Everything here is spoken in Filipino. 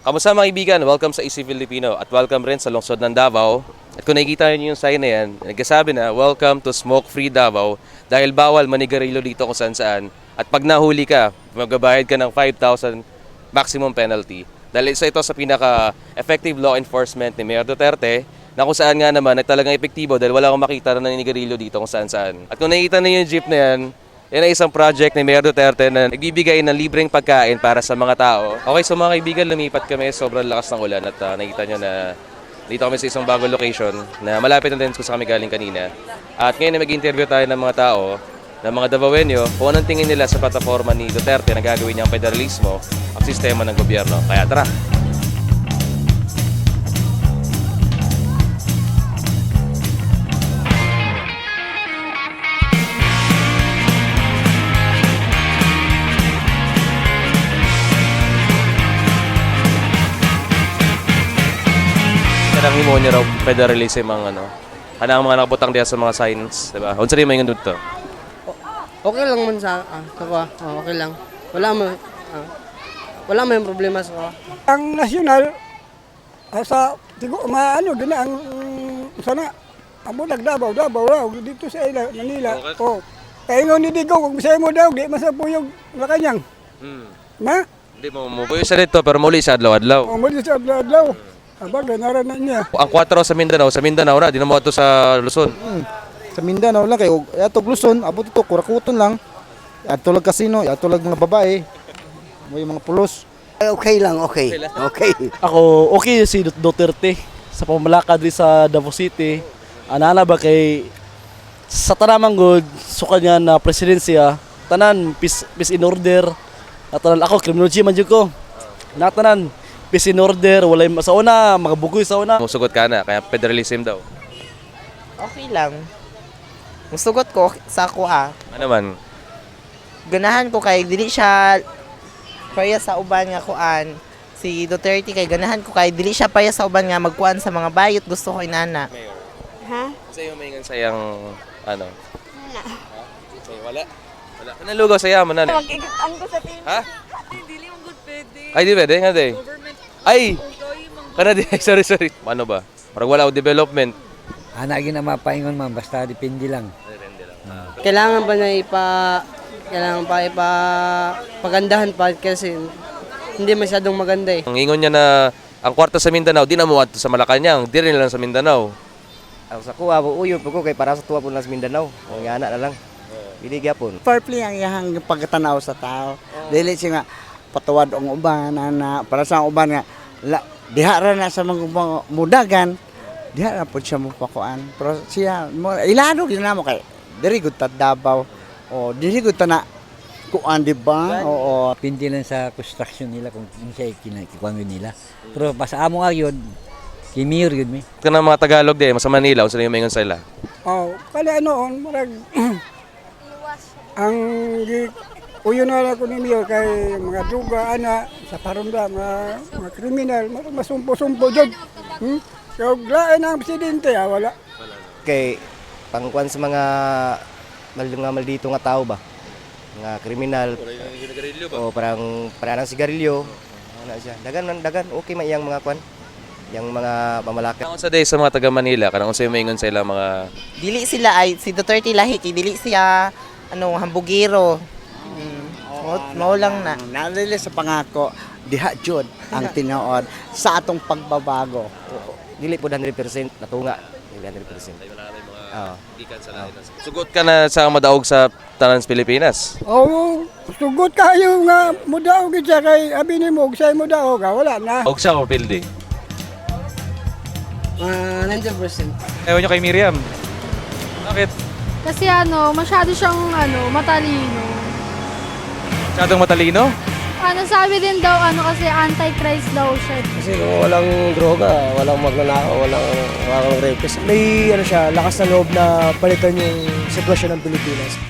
Kamusta mga kaibigan? Welcome sa Easy Filipino at welcome rin sa lungsod ng Davao. At kung nakikita niyo yung sign na yan, nagsasabi na welcome to Smoke Free Davao dahil bawal manigarilyo dito kung saan saan. At pag nahuli ka, magbabayad ka ng 5,000 maximum penalty. Dahil isa ito sa pinaka-effective law enforcement ni Mayor Duterte na kung saan nga naman ay talagang epektibo dahil wala akong makita na naninigarilyo dito kung saan saan. At kung nakikita niyo yung jeep na yan, yan ay isang project ni Mayor Duterte na nagbibigay ng libreng pagkain para sa mga tao. Okay, so mga kaibigan, lumipat kami. Sobrang lakas ng ulan at nakita nyo na dito kami sa isang bagong location na malapit na din kung saan kami galing kanina. At ngayon na mag-interview tayo ng mga tao, ng mga Davaoenyo, kung anong tingin nila sa plataforma ni Duterte na gagawin niyang federalismo ang sistema ng gobyerno. Kaya tara! Kanang himo niya raw federalism ang kanang mga nakabutang diya sa mga signs, di ba? Unsa rin may ngandun to? Okay lang man sa okay lang. Wala may problema sa Ang nasyonal sa maano din ang sana amo nagdabaw daw dito sa Manila. Okay. Oh. Kaya nga ni Digo kung say mo daw di masapuyog na kanyang. Na? Hindi mo puyo sa dito pero muli sa adlaw-adlaw. O mo sa adlaw. Aba ganaran na niya. Ang 4 sa Mindanao na, di na mo ato sa Luzon. Sa Mindanao lang kayo, ato Luzon, abot ito, kurakuton lang. Ato lang kasino, ato lang mga babae. Mo yung mga pulos. Okay lang, okay. Okay. Ako, okay si Duterte sa pamalakad rin sa Davao City. Anana ba kay sa tanamang good, suka niya na presidensya, tanan, peace in order. At tanan, ako, criminology man dyan ko. Natanan, peace in order, walay sa una, mga bugoy sa una. Musugot ka na, kaya federalism daw. Okay lang. Ang sugot ko sa kuha, Ano man? ganahan ko kay dili siya paya sa uban nga kuan. Si Duterte kay ganahan ko kay dili siya paya sa uban nga magkuan sa mga bayot, gusto ko inana. Ha? Sa iyo may sayang ano? Wala. Wala. Wala. Nalugaw sa yaman na. Ang ko sa team. Ha? Dili mong good pwede. Ay, di pwede nga di. Government. Ay! Kana di, sorry. Ano ba? Parang wala o development. Hanagin na mapaingon man, basta depende lang. kailangan pa na pagandahan pa kasi hindi masyadong maganda eh. Ang ingon niya na ang kwarta sa Mindanao, di na mo ato sa Malacanang, di rin lang sa Mindanao. Ang sa kuha, uyo po ko kay para sa tuwa po lang sa Mindanao. Ang yana na lang. Biligya po. Fair play ang iyang pagtanaw sa tao. Dili siya nga patuwad ang uban na para sa uban nga diha ra na sa mga mudagan. Diha ra pud siya mo pakuan. Pero siya ilano gyud namo kay diri gud ta Davao. O diri gud ta na kuan di ba? Oo. Depende lang sa construction nila kung siya kinakikuan nila. Pero basta amo nga yun, kimir yun mi. Kana mga Tagalog di, sa Manila, unsa yung maingon sa ila? Oh, kala noon marag ang uyo na ko ni Mayor kay mga druga ana sa parunda mga kriminal masumpo-sumpo jud. So lain ang presidente wala. Kay pangkuan sa mga maldito nga tao ba? Nga kriminal. O parang sigarilyo. Ano siya? Dagan okay man iyang mga kuan. Yang mga pamalakad. Kanang sa day sa mga taga Manila, kanang unsa yung maingon sa ila mga Dili sila ay si Duterte lahi kay dili siya hambugiro. Mao lang na. Nalili sa pangako diha jud ang tinuod sa atong pagbabago. Dili po 100% natunga. Dili 100%. Sugot ka na sa madaog sa tanan sa Pilipinas. Oh, sugot kayo nga mudaog gid siya kay abi ni mo say mudaog wala na. Og sa pildi. 90%. Ewan nyo kay Miriam. Bakit? Kasi masyado siyang matalino. Masyadong matalino? Sabi din daw kasi anti-Christ daw siya. Kasi kung walang droga, walang magnanakaw, walang rapist, may lakas na loob na palitan yung sitwasyon ng Pilipinas.